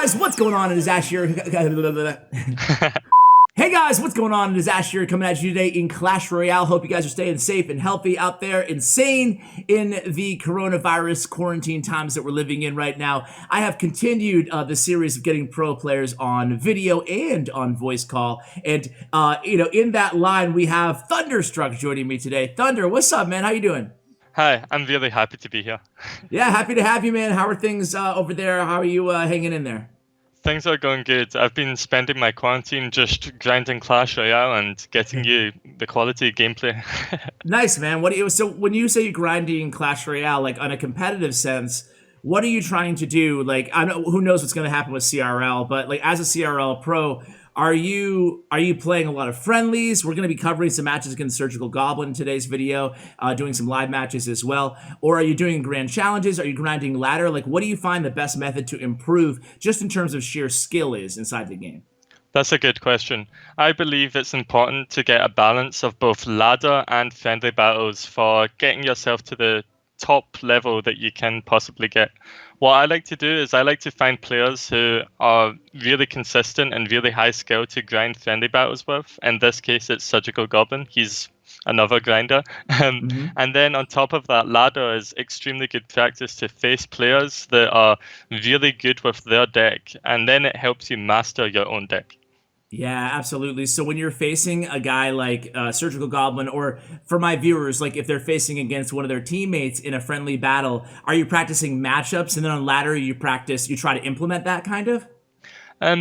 guys, what's going on? It is Ash here. Hey guys, what's going on? It is Ash here coming at you today in Clash Royale. Hope you guys are staying safe and healthy out there, insane in the coronavirus quarantine times that we're living in right now. I have continued the series of getting pro players on video and on voice call. And, in that line, we have Thunderstruck joining me today. Thunder, what's up, man? How you doing? Hi, I'm really happy to be here. Yeah, happy to have you, man. How are things over there? How are you hanging in there? Things are going good. I've been spending my quarantine just grinding Clash Royale and getting you the quality gameplay. Nice, man. So when you say you're grinding Clash Royale, like on a competitive sense, what are you trying to do? Like, I know who knows what's going to happen with CRL, but like as a CRL pro, are you playing a lot of friendlies? We're going to be covering some matches against Surgical Goblin in today's video, doing some live matches as well. Or are you doing grand challenges? Are you grinding ladder? Like, what do you find the best method to improve just in terms of sheer skill is inside the game? That's a good question. I believe it's important to get a balance of both ladder and friendly battles for getting yourself to the top level that you can possibly get. What I like to do is I like to find players who are really consistent and really high skill to grind friendly battles with. In this case, it's Surgical Goblin. He's another grinder. And then on top of that, ladder is extremely good practice to face players that are really good with their deck. And then it helps you master your own deck. Yeah, absolutely. So when you're facing a guy like Surgical Goblin, or for my viewers, like if they're facing against one of their teammates in a friendly battle, are you practicing matchups and then on ladder you try to implement that kind of?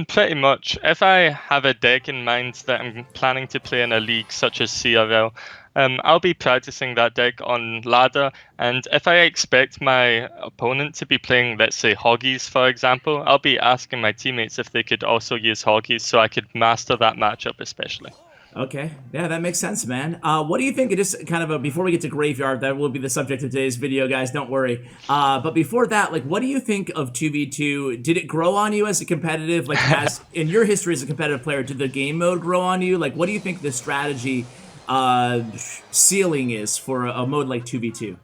Pretty much. If I have a deck in mind that I'm planning to play in a league such as CRL, I'll be practicing that deck on ladder, and if I expect my opponent to be playing, let's say, Hoggies, for example, I'll be asking my teammates if they could also use Hoggies so I could master that matchup especially. Okay, yeah, that makes sense, man. What do you think, just kind of before we get to Graveyard, that will be the subject of today's video, guys, don't worry. But before that, like, what do you think of 2v2? Did it grow on you as a competitive, like, as in your history as a competitive player, did the game mode grow on you? Like, what do you think the strategy ceiling is for a mode like 2v2?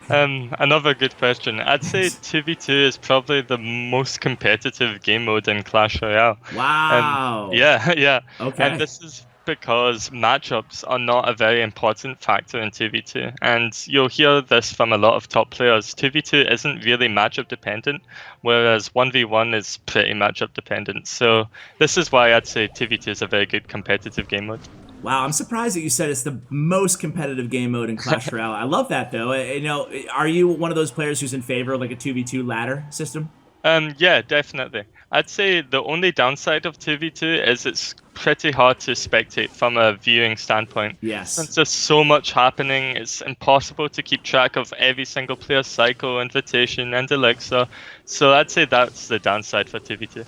Another good question. I'd say 2v2 is probably the most competitive game mode in Clash Royale. Wow. Yeah. Okay. And this is because matchups are not a very important factor in 2v2. And you'll hear this from a lot of top players. 2v2 isn't really matchup dependent, whereas 1v1 is pretty matchup dependent. So this is why I'd say 2v2 is a very good competitive game mode. Wow, I'm surprised that you said it's the most competitive game mode in Clash Royale. I love that, though. Are you one of those players who's in favor of like a 2v2 ladder system? Yeah, definitely. I'd say the only downside of 2v2 is it's pretty hard to spectate from a viewing standpoint. Yes. Since there's so much happening, it's impossible to keep track of every single player's cycle, invitation, and elixir. So I'd say that's the downside for 2v2.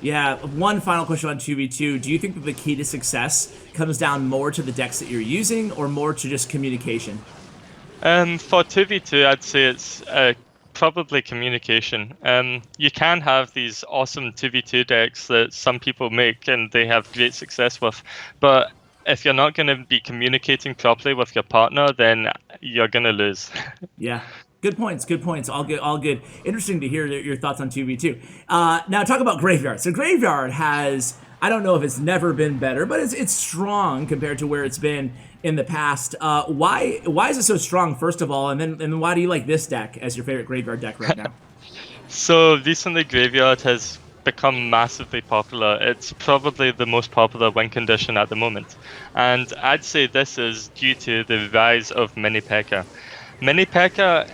Yeah, one final question on 2v2. Do you think that the key to success comes down more to the decks that you're using or more to just communication? For 2v2, I'd say it's probably communication. You can have these awesome 2v2 decks that some people make and they have great success with, but if you're not going to be communicating properly with your partner, then you're going to lose. Yeah. Good points. All good. Interesting to hear your thoughts on 2v2. Now talk about Graveyard. So Graveyard has, I don't know if it's never been better, but it's strong compared to where it's been in the past. Why is it so strong, first of all, and then why do you like this deck as your favorite Graveyard deck right now? So recently Graveyard has become massively popular. It's probably the most popular win condition at the moment. And I'd say this is due to the rise of Mini P.E.K.K.A. Mini P.E.K.K.A.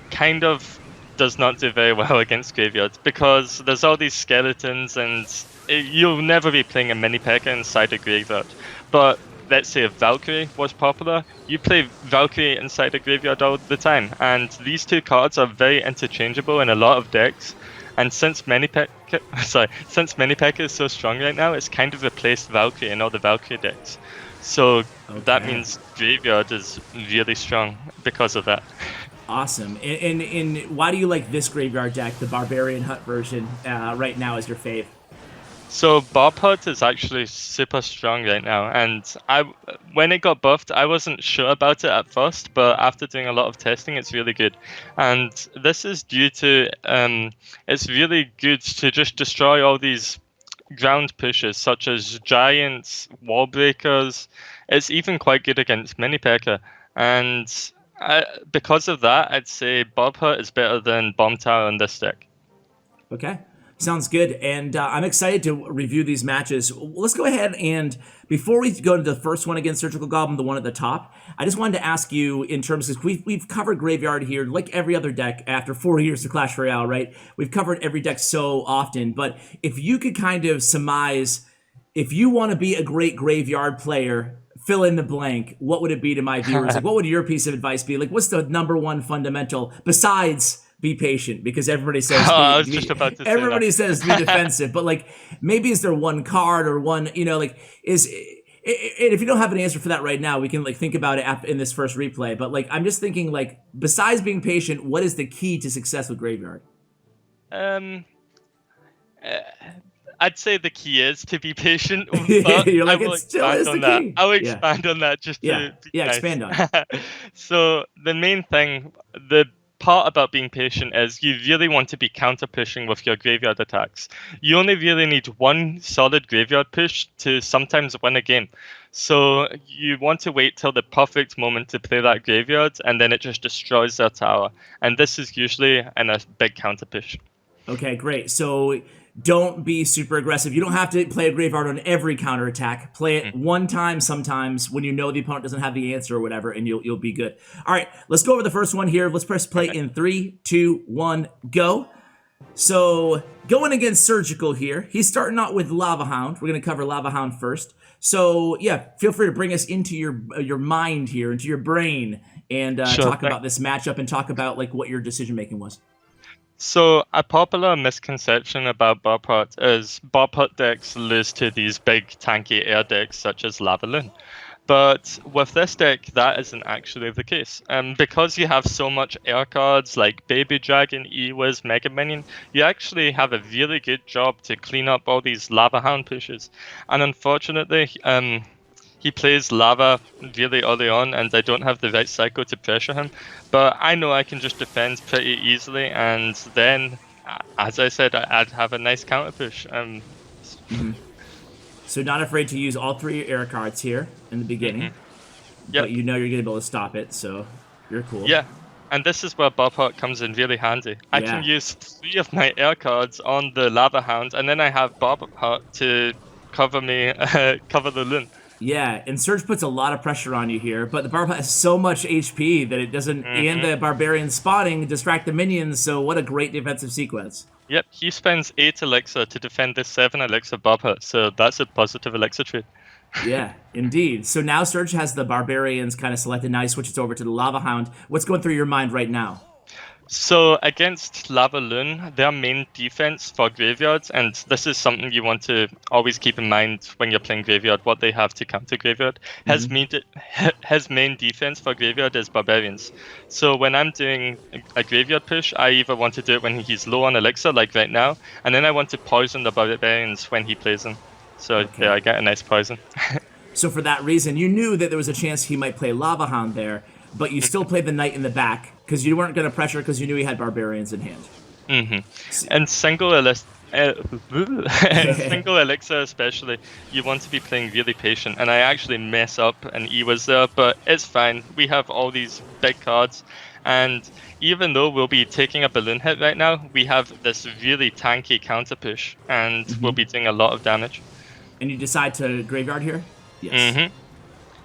kind of does not do very well against Graveyard because there's all these skeletons and you'll never be playing a Mini P.E.K.K.A. inside a Graveyard. But let's say if Valkyrie was popular, you play Valkyrie inside a Graveyard all the time. And these two cards are very interchangeable in a lot of decks. And since Mini P.E.K.K.A. is so strong right now, it's kind of replaced Valkyrie in all the Valkyrie decks. So that means Graveyard is really strong because of that. Awesome. And why do you like this Graveyard deck, the Barbarian Hut version, right now as your fave? So Barpod is actually super strong right now, and when it got buffed, I wasn't sure about it at first, but after doing a lot of testing, it's really good. And this is due to it's really good to just destroy all these ground pushes, such as giants, wall breakers. It's even quite good against mini P.E.K.K.A. And because of that, I'd say Barpod is better than Bomb Tower on this deck. Okay. Sounds good, and I'm excited to review these matches. Let's go ahead and, before we go to the first one against Surgical Goblin, the one at the top, I just wanted to ask you in terms of, we've covered Graveyard here like every other deck after 4 years of Clash Royale, right? We've covered every deck so often, but if you could kind of surmise, if you want to be a great Graveyard player, fill in the blank, what would it be to my viewers? Like, what would your piece of advice be? Like, what's the number one fundamental, besides be patient, because everybody says everybody says be defensive, but like maybe is there one card or one, like is if you don't have an answer for that right now, we can like think about it in this first replay. But like I'm just thinking, like, besides being patient, what is the key to success with Graveyard? I'd say the key is to be patient. You're like, it still is the key. I'll expand on that just to be nice. Expand on it. So the main thing, the part about being patient, is you really want to be counter pushing with your graveyard attacks. You only really need one solid graveyard push to sometimes win a game. So you want to wait till the perfect moment to play that graveyard, and then it just destroys their tower. And this is usually in a big counter push. Okay, great. So don't be super aggressive. You don't have to play a Graveyard on every counterattack. Play it one time sometimes when you know the opponent doesn't have the answer or whatever, and you'll be good. All right, let's go over the first one here. Let's press play in 3, 2, 1, go. So going against Surgical here, he's starting out with Lava Hound. We're going to cover Lava Hound first. So yeah, feel free to bring us into your mind here, into your brain, and talk about this matchup and talk about like what your decision making was. So a popular misconception about Barpod is Barpod decks lose to these big tanky air decks such as Lava Loon. But with this deck, that isn't actually the case. Because you have so much air cards like Baby Dragon, E-Wiz, Mega Minion, you actually have a really good job to clean up all these Lava Hound pushes. And unfortunately, he plays Lava really early on, and I don't have the right cycle to pressure him. But I know I can just defend pretty easily, and then, as I said, I'd have a nice counter push. So not afraid to use all 3 air cards here in the beginning. Yep. But you know you're going to be able to stop it, so you're cool. Yeah, and this is where Barpod comes in really handy. I can use 3 of my air cards on the Lava Hound, and then I have Barpod to cover the Loon. Yeah, and Surge puts a lot of pressure on you here, but the Barpod has so much HP that it doesn't, and the Barbarian spawning distract the minions, so what a great defensive sequence. Yep, he spends 8 elixir to defend this 7 elixir Barpod, so that's a positive elixir trade. Yeah, indeed. So now Surge has the Barbarians kind of selected, now he switches over to the Lava Hound. What's going through your mind right now? So against Lava Loon, their main defense for Graveyards, and this is something you want to always keep in mind when you're playing Graveyard, what they have to counter Graveyard. His main defense for Graveyard is Barbarians. So when I'm doing a Graveyard push, I either want to do it when he's low on Elixir, like right now, and then I want to poison the Barbarians when he plays them. So yeah, I get a nice poison. So for that reason, you knew that there was a chance he might play Lava Hound there, but you still played the Knight in the back because you weren't going to pressure because you knew he had Barbarians in hand. And single elixir especially, you want to be playing really patient. And I actually mess up an E-Wiz there, but it's fine. We have all these big cards, and even though we'll be taking a balloon hit right now, we have this really tanky counter push, and we'll be doing a lot of damage. And you decide to Graveyard here? Yes.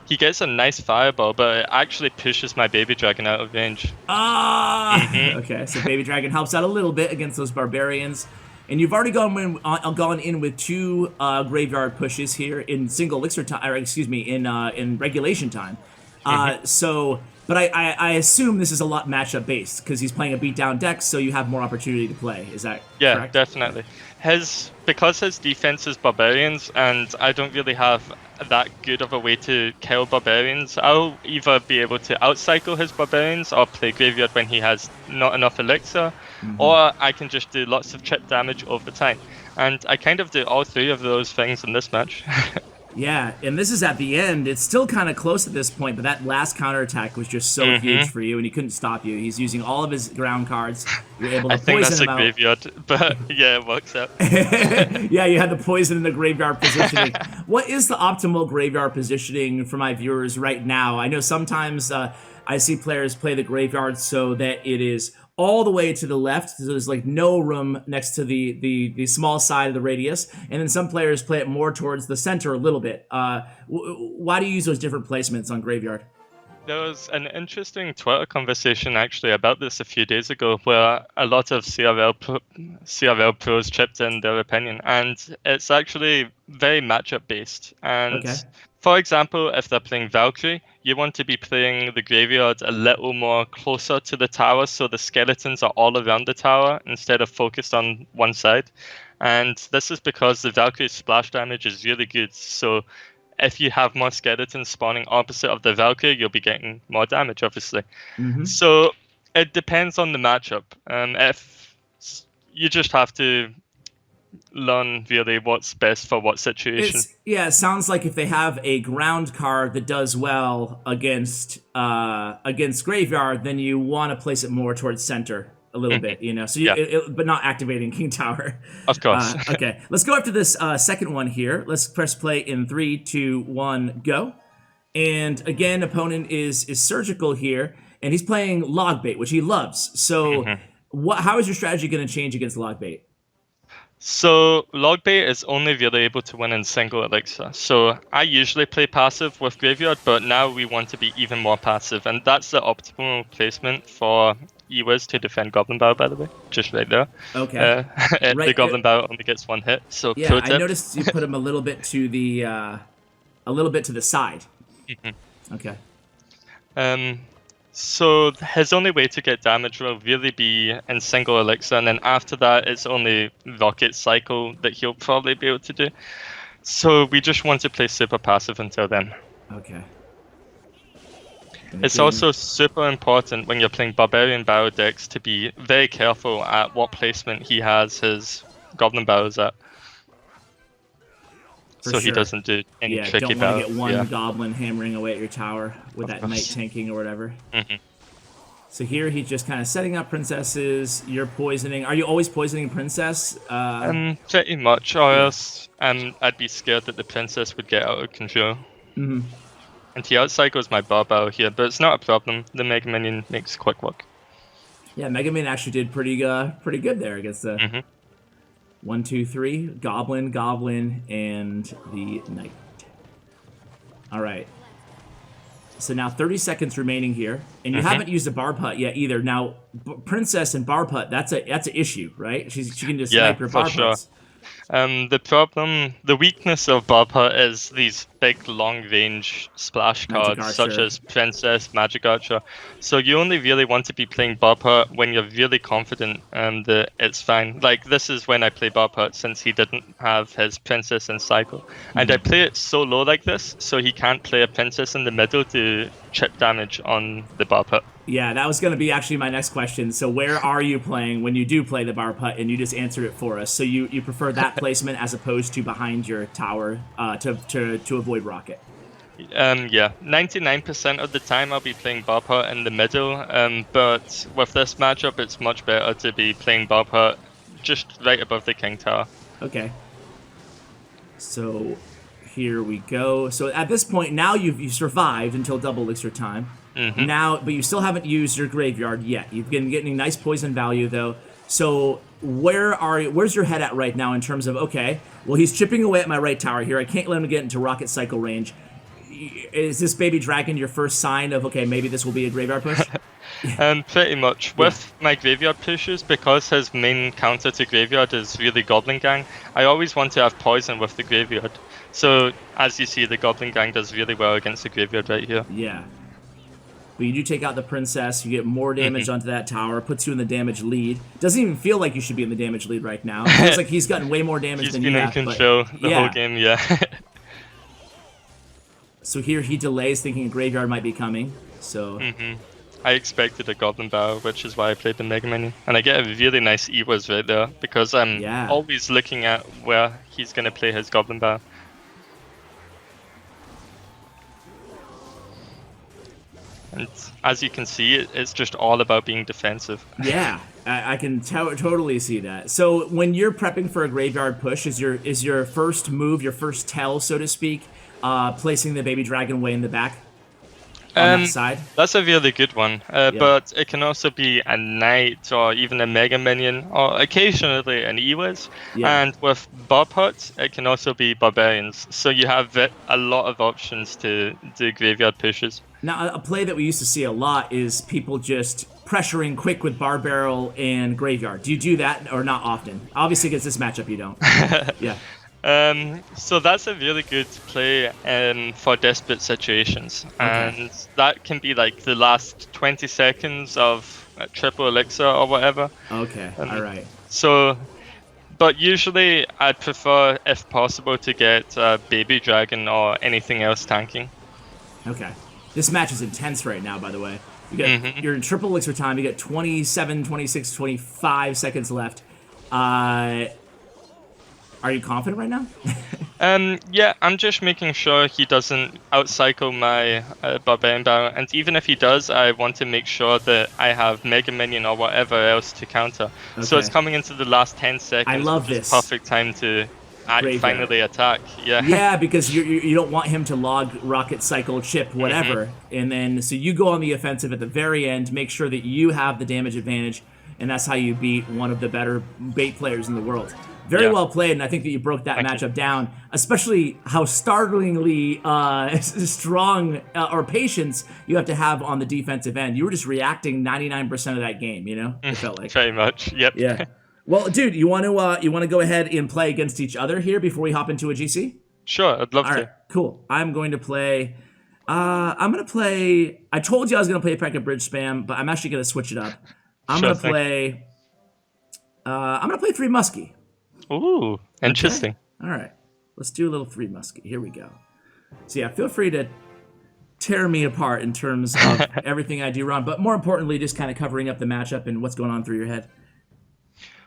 He gets a nice fireball, but it actually pushes my Baby Dragon out of range. Okay, so Baby Dragon helps out a little bit against those Barbarians. And you've already gone in with 2 Graveyard pushes here in single elixir time, or excuse me, in regulation time. But I assume this is a lot matchup based because he's playing a beatdown deck, so you have more opportunity to play. Is that correct? Yeah, definitely. Because his defense is Barbarians, and I don't really have that good of a way to kill Barbarians, I'll either be able to outcycle his Barbarians or play Graveyard when he has not enough elixir, or I can just do lots of chip damage over time. And I kind of do all three of those things in this match. Yeah, and this is at the end. It's still kind of close at this point, but that last counterattack was just so huge for you, and he couldn't stop you. He's using all of his ground cards. You're able to I think poison that's him a out. graveyard, but yeah, it works out. Yeah, you had the poison in the graveyard positioning. What is the optimal graveyard positioning for my viewers right now? I know sometimes I see players play the graveyard so that it is all the way to the left, so there's like no room next to the small side of the radius, and then some players play it more towards the center a little bit. Why do you use those different placements on graveyard? There was an interesting Twitter conversation actually about this a few days ago, where a lot of CRL pros chipped in their opinion, and it's actually very matchup based. And for example, if they're playing Valkyrie, you want to be playing the graveyard a little more closer to the tower, so the skeletons are all around the tower instead of focused on one side. And this is because the Valkyrie's splash damage is really good, so if you have more skeletons spawning opposite of the Valkyrie, you'll be getting more damage, obviously. So it depends on the matchup. If you just have to learn really what's best for what situation. It sounds like if they have a ground card that does well against graveyard, then you want to place it more towards center a little bit, you know. So but not activating King Tower. Of course. Okay, let's go after this second one here. Let's press play in 3, 2, 1, go. And again, opponent is Surgical here, and he's playing Logbait, which he loves. So how is your strategy going to change against Logbait? So Logbait is only really able to win in single elixir. So I usually play passive with graveyard, but now we want to be even more passive, and that's the optimal placement for Ewiz to defend Goblin Barrel, by the way, just right there. Okay. The Goblin Barrel only gets one hit. So yeah, pro tip. I noticed you put him a little bit to the side. Okay. So his only way to get damage will really be in single elixir, and then after that it's only rocket cycle that he'll probably be able to do. So we just want to play super passive until then. Okay. It's also super important when you're playing Barbarian Barrel decks to be very careful at what placement he has his Goblin Barrels at. So he doesn't do any tricky don't want to get one goblin hammering away at your tower with that knight tanking or whatever. So here he's just kind of setting up princesses. You're poisoning. Are you always poisoning princess? Pretty much, or else I'd be scared that the princess would get out of control. And he outcycles my barbell here, but it's not a problem. The Mega Minion makes quick work. Yeah, Mega Minion actually did pretty good there against the 1, 2, 3 goblin, and the knight. All right. So now 30 seconds remaining here, and you haven't used a bar putt yet either. Now, princess and bar putt, that's an issue, right? She can just snipe your bar putts. The weakness of bar putt is these big long range splash cards such as Princess, Magic Archer. So you only really want to be playing bar putt when you're really confident that it's fine. Like this is when I play bar putt since he didn't have his Princess and Cycle. And I play it so low like this so he can't play a Princess in the middle to chip damage on the bar putt. Yeah, that was going to be actually my next question. So where are you playing when you do play the bar putt? And you just answered it for us. So you prefer that placement as opposed to behind your tower to avoid rocket? Yeah, 99% of the time I'll be playing bar putt in the middle. But with this matchup, it's much better to be playing bar putt just right above the king tower. Okay. So here we go. So at this point, now you've survived until double elixir time. Now, but you still haven't used your graveyard yet. You've been getting nice poison value though. So where's your head at right now in terms of, okay, well he's chipping away at my right tower here. I can't let him get into rocket cycle range. Is this baby dragon your first sign of, okay, maybe this will be a graveyard push? Pretty much. With my graveyard pushes, because his main counter to graveyard is really Goblin Gang, I always want to have poison with the graveyard. So as you see, the Goblin Gang does really well against the graveyard right here. Yeah. But you do take out the princess, you get more damage onto that tower, puts you in the damage lead. Doesn't even feel like you should be in the damage lead right now. It feels like he's gotten way more damage than you have. He's been in control the whole game, yeah. So here he delays, thinking a graveyard might be coming. So I expected a Goblin Barrel, which is why I played the Mega Minion. And I get a really nice Ewas right there, because I'm always looking at where he's going to play his Goblin Barrel. And as you can see, it's just all about being defensive. Yeah, I can totally see that. So when you're prepping for a graveyard push, is your first move, your first tell, so to speak, placing the baby dragon way in the back on that side? That's a really good one, but it can also be a knight or even a Mega Minion or occasionally an Ewas. And with Bob Huts, it can also be barbarians. So you have a lot of options to do graveyard pushes. Now, a play that we used to see a lot is people just pressuring quick with Bar Barrel and Graveyard. Do you do that or not often? Obviously, against this matchup, you don't. Yeah. So that's a really good play for desperate situations, and that can be like the last 20 seconds of triple elixir or whatever. Okay, all right. So, but usually I'd prefer, if possible, to get Baby Dragon or anything else tanking. Okay. This match is intense right now, by the way. You get, You're in triple elixir time. You get 27, 26, 25 seconds left. Are you confident right now? Yeah, I'm just making sure he doesn't outcycle my Barbarian Barrel, and even if he does, I want to make sure that I have Mega Minion or whatever else to counter. So it's coming into the last 10 seconds. I love this. Perfect time to finally attack. Yeah, because you don't want him to log rocket cycle chip whatever, and then so you go on the offensive at the very end, make sure that you have the damage advantage, and that's how you beat one of the better bait players in the world. Very well played, and I think that you broke that matchup down, especially how startlingly strong or patience you have to have on the defensive end. You were just reacting 99% of that game, you know? It felt like. Very much, yep. Yeah. Well, dude, you want to go ahead and play against each other here before we hop into a GC? Sure, I'd love to. Right, cool. I'm going to play. I told you I was going to play Pekka Bridge Spam, but I'm actually going to switch it up. I'm going to play 3 Muskie. Ooh, interesting. Okay. All right, let's do a little 3 Muskie. Here we go. So yeah, feel free to tear me apart in terms of everything I do wrong, but more importantly, just kind of covering up the matchup and what's going on through your head.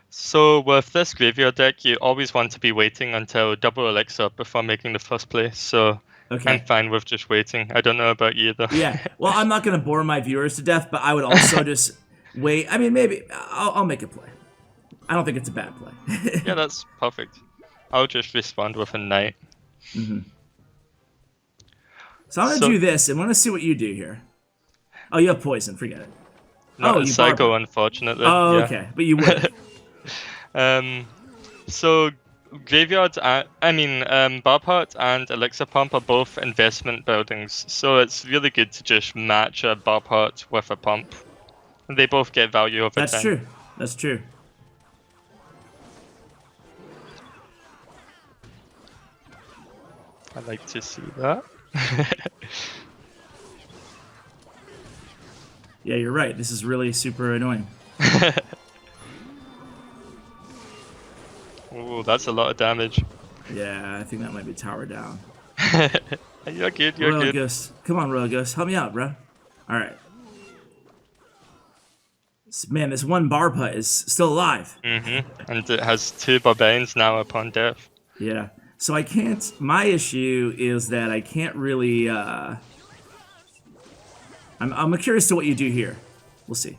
So with this graveyard deck, you always want to be waiting until double elixir before making the first play. So I'm fine with just waiting. I don't know about you though. Yeah, well, I'm not going to bore my viewers to death, but I would also just wait. I mean, maybe I'll make a play. I don't think it's a bad play. Yeah, that's perfect. I'll just respond with a knight. So I'm going to do this, and I want to see what you do here. Oh, you have poison. Forget it. Not a psycho, unfortunately. Oh, okay. But you would. So graveyard, Barb Hut and Elixir Pump are both investment buildings. So it's really good to just match a Barb Hut with a pump. They both get value over time. That's true. That's true. I like to see that. Yeah, you're right. This is really super annoying. Ooh, that's a lot of damage. Yeah, I think that might be tower down. You're good, you're Royal good. Ghost. Come on, Royal Ghost. Help me out, bro. Alright. Man, this one Barb Hut is still alive. And it has 2 barbarians now upon death. Yeah. So I can't... My issue is that I can't really... I'm curious to what you do here. We'll see.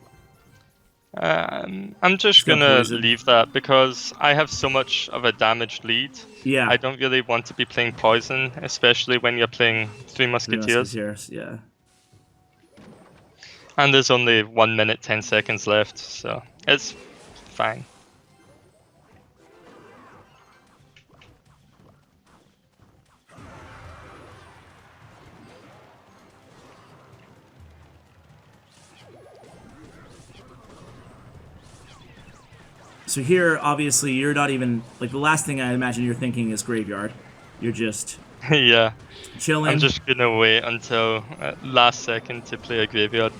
I'm just gonna leave that because I have so much of a damaged lead. Yeah. I don't really want to be playing poison, especially when you're playing 3 Musketeers. Yeah. And there's only 1 minute 10 seconds left, so it's fine. So here, obviously, you're not even... Like, the last thing I imagine you're thinking is graveyard. You're just... Yeah. Chilling. I'm just gonna wait until last second to play a graveyard.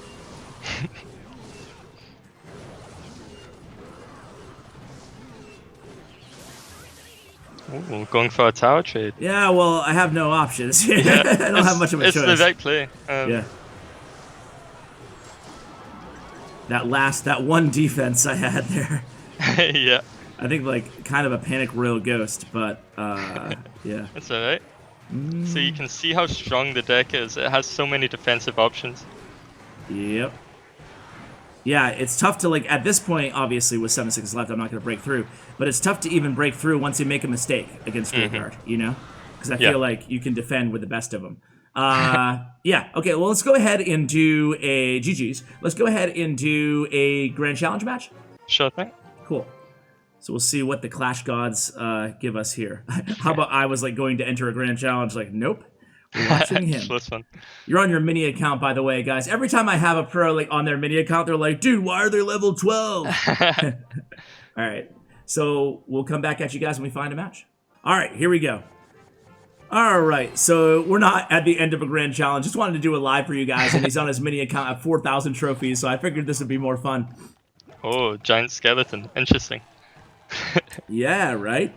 Ooh, going for a tower trade. Yeah, well, I have no options. I don't have much of a choice. It's the right play. Yeah. that one defense I had there. Yeah. I think like kind of a panic royal ghost, but yeah. That's alright. So you can see how strong the deck is. It has so many defensive options. Yep. Yeah, it's tough to like at this point. Obviously, with 7/6 left, I'm not going to break through. But it's tough to even break through once you make a mistake against Graveyard. You know, because I feel like you can defend with the best of them. Yeah. Okay. Well, let's go ahead and do a GG's. Let's go ahead and do a grand challenge match. Sure thing. Cool. So we'll see what the Clash Gods give us here. How about I was like going to enter a grand challenge? Like, nope. We're watching him. Close one. You're on your mini account, by the way, guys. Every time I have a pro like on their mini account, they're like, dude, why are they level 12? All right. So we'll come back at you guys when we find a match. All right, here we go. All right, so we're not at the end of a grand challenge. Just wanted to do it live for you guys, and he's on his mini account at 4,000 trophies, so I figured this would be more fun. Oh, giant skeleton. Interesting. Yeah, right?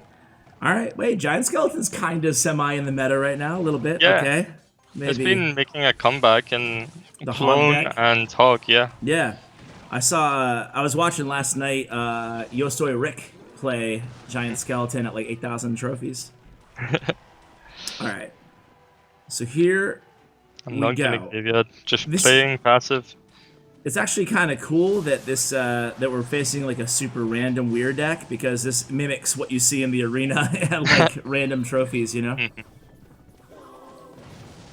All right, wait, Giant Skeleton's kind of semi in the meta right now, a little bit. Yeah. Okay. Maybe. It's been making a comeback in The Hog Clone deck? and Hog, yeah. Yeah. I saw, I was watching last night Yosoi Rick play Giant Skeleton at like 8,000 trophies. All right. So here I'm we not go. gonna give you just This- playing passive. It's actually kind of cool that this that we're facing like a super random weird deck because this mimics what you see in the arena and like random trophies, you know?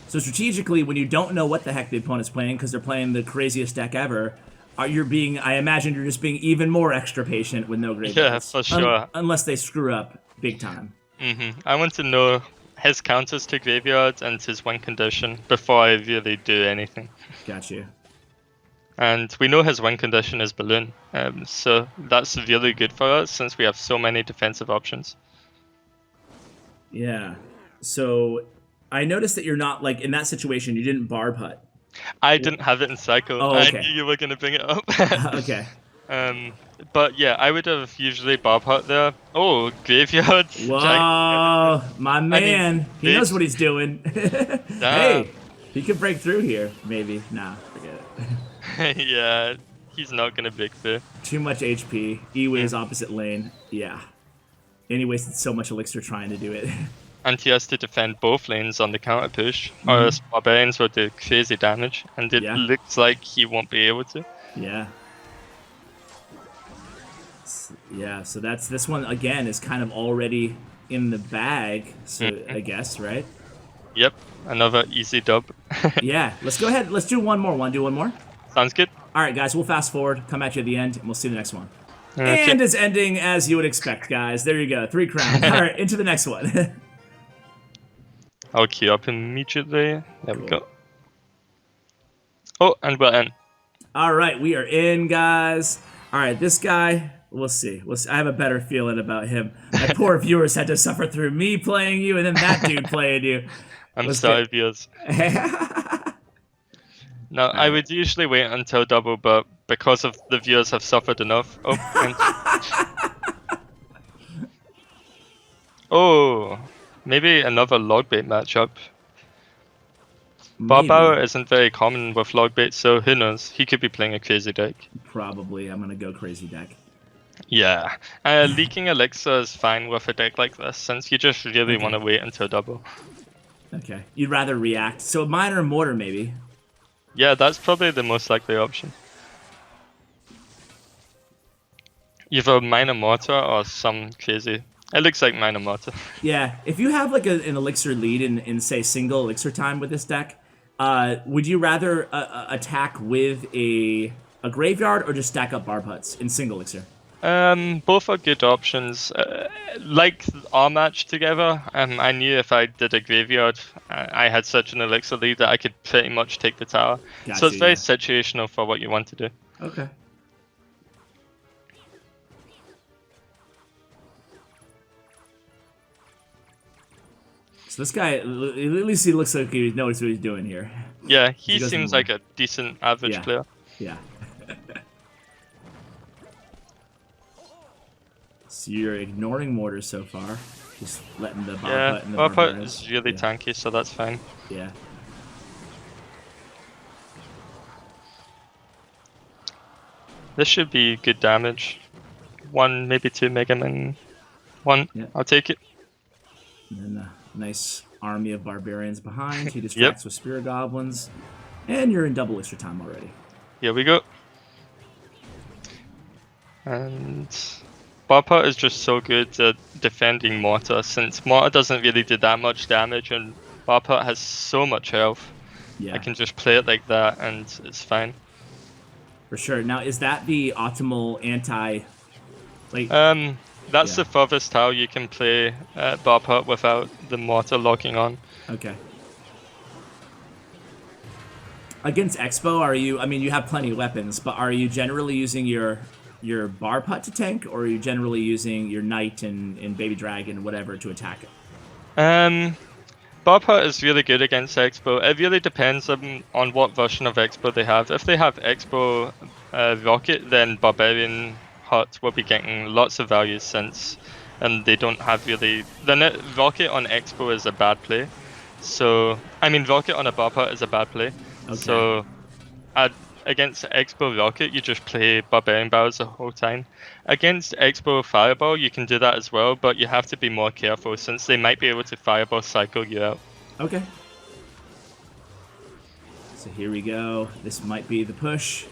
So strategically, when you don't know what the heck the opponent's playing because they're playing the craziest deck ever, you're being, I imagine you're just being even more extra patient with no graveyards. Yeah, for sure. Unless they screw up big time. I want to know his counters to graveyard and his win condition before I really do anything. Got you. And we know his win condition is Balloon, so that's really good for us since we have so many defensive options. Yeah. So I noticed that you're not like in that situation. You didn't barb hut. I didn't have it in Cycle. Oh, okay. I knew you were going to bring it up. Okay. But yeah, I would have usually barb hut there. Oh, graveyard. Whoa, my man. He knows big- what he's doing. Hey, he could break through here. Maybe. Nah, forget it. Yeah, he's not going to break through. Too much HP. E-Way's opposite lane. Yeah. And he wasted so much elixir trying to do it. And he has to defend both lanes on the counter push, or else barbarians will do crazy damage, and it Yeah. looks like he won't be able to. Yeah. Yeah, so that's this one again is kind of already in the bag, so I guess, right? Yep, another easy dub. Yeah, let's go ahead. Let's do one more. Want to do one more? Sounds good. All right, guys, we'll fast forward, come at you at the end, and we'll see the next one. Okay. And it's ending as you would expect, guys. There you go, 3 crowns. All right, into the next one. I'll queue up immediately. There we go. Oh, and we're in. All right, we are in, guys. All right, this guy, we'll see. I have a better feeling about him. My poor viewers had to suffer through me playing you and then that dude playing you. I'm Let's sorry, get- viewers. No, I would usually wait until double, but because of the viewers have suffered enough. Oh, oh, maybe another log bait matchup. Barbara isn't very common with log bait, so who knows? He could be playing a crazy deck. Probably. I'm going to go crazy deck. Yeah, leaking elixir is fine with a deck like this, since you just really want to wait until double. Okay. You'd rather react. So mine or mortar, maybe. Yeah, that's probably the most likely option. Either minor mortar or some crazy. It looks like minor mortar. Yeah. If you have like an elixir lead in say single elixir time with this deck, would you rather attack with a graveyard or just stack up barb huts in single elixir? Both are good options. Like our match together, I knew if I did a graveyard, I had such an elixir lead that I could pretty much take the tower. So Gotcha, it's very yeah. situational for what you want to do. Okay. So this guy, at least he looks like he knows what he's doing here. Yeah, he doesn't seems know. like a decent average Yeah. player. Yeah. So you're ignoring mortar so far. Just letting the barb Yeah, hut and the Warput barbarians. is really Yeah. tanky, so that's fine. Yeah. This should be good damage. 1, maybe 2 Mega Man. 1. Yep. I'll take it. And then a nice army of barbarians behind. He distracts with Spirit Goblins. And you're in double extra time already. Here we go. And Barpot is just so good at defending Mortar, since Mortar doesn't really do that much damage and Barpot has so much health. Yeah. I can just play it like that and it's fine. For sure. Now, is that the optimal anti... Like, that's the furthest how you can play Barpot without the Mortar locking on. Okay. Against Expo, are you... I mean, you have plenty of weapons, but are you generally using your Barpot to tank, or are you generally using your Knight and Baby Dragon, whatever, to attack it? Barpot is really good against Expo. It really depends on what version of Expo they have. If they have Expo Rocket, then Barbarian Hut will be getting lots of value, since they don't have really... Rocket on Expo is a bad play. So, I mean, Rocket on a Barpot is a bad play. Okay. So, against Expo Rocket, you just play Barbarian Barrels the whole time. Against Expo Fireball, you can do that as well, but you have to be more careful, since they might be able to Fireball cycle you out. Okay. So here we go. This might be the push.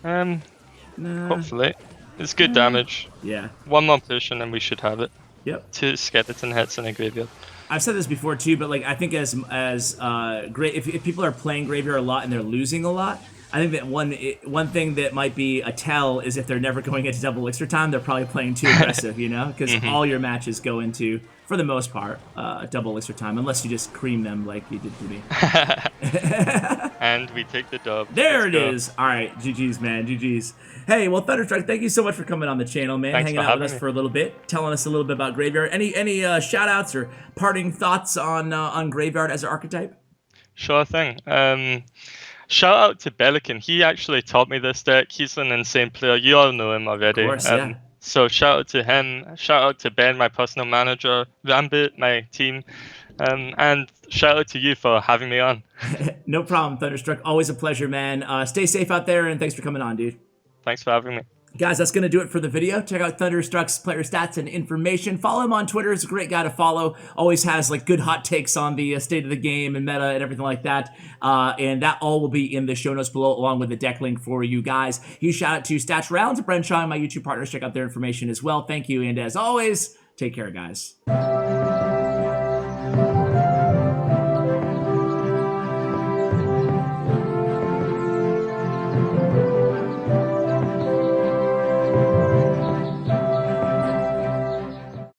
Nah. Hopefully. It's good damage. Yeah. 1 more push and then we should have it. Yep. 2 skeleton hits in a graveyard. I've said this before too, but like I think as great if people are playing Graveyard a lot and they're losing a lot, I think that one thing that might be a tell is if they're never going into double elixir time, they're probably playing too aggressive, you know, because all your matches go into, for the most part, double elixir time, unless you just cream them like you did to me. And we take the dub. There it is. All right, GG's, man, GG's. Hey, well, Thunderstruck, thank you so much for coming on the channel, man. Thanks hanging out with us for a little bit, telling us a little bit about Graveyard. Any shout outs or parting thoughts on Graveyard as an archetype? Sure thing. Shout out to Belican. He actually taught me this deck. He's an insane player. You all know him already. Of course, yeah. So shout out to him. Shout out to Ben, my personal manager. Rambit, my team. And shout out to you for having me on. No problem, Thunderstruck. Always a pleasure, man. Stay safe out there, and thanks for coming on, dude. Thanks for having me. Guys, that's going to do it for the video. Check out Thunderstruck's player stats and information. Follow him on Twitter. He's a great guy to follow. Always has like good hot takes on the state of the game and meta and everything like that. And that all will be in the show notes below, along with the deck link for you guys. Huge shout out to Clash Royale, to Bren Chong, my YouTube partners. Check out their information as well. Thank you. And as always, take care, guys.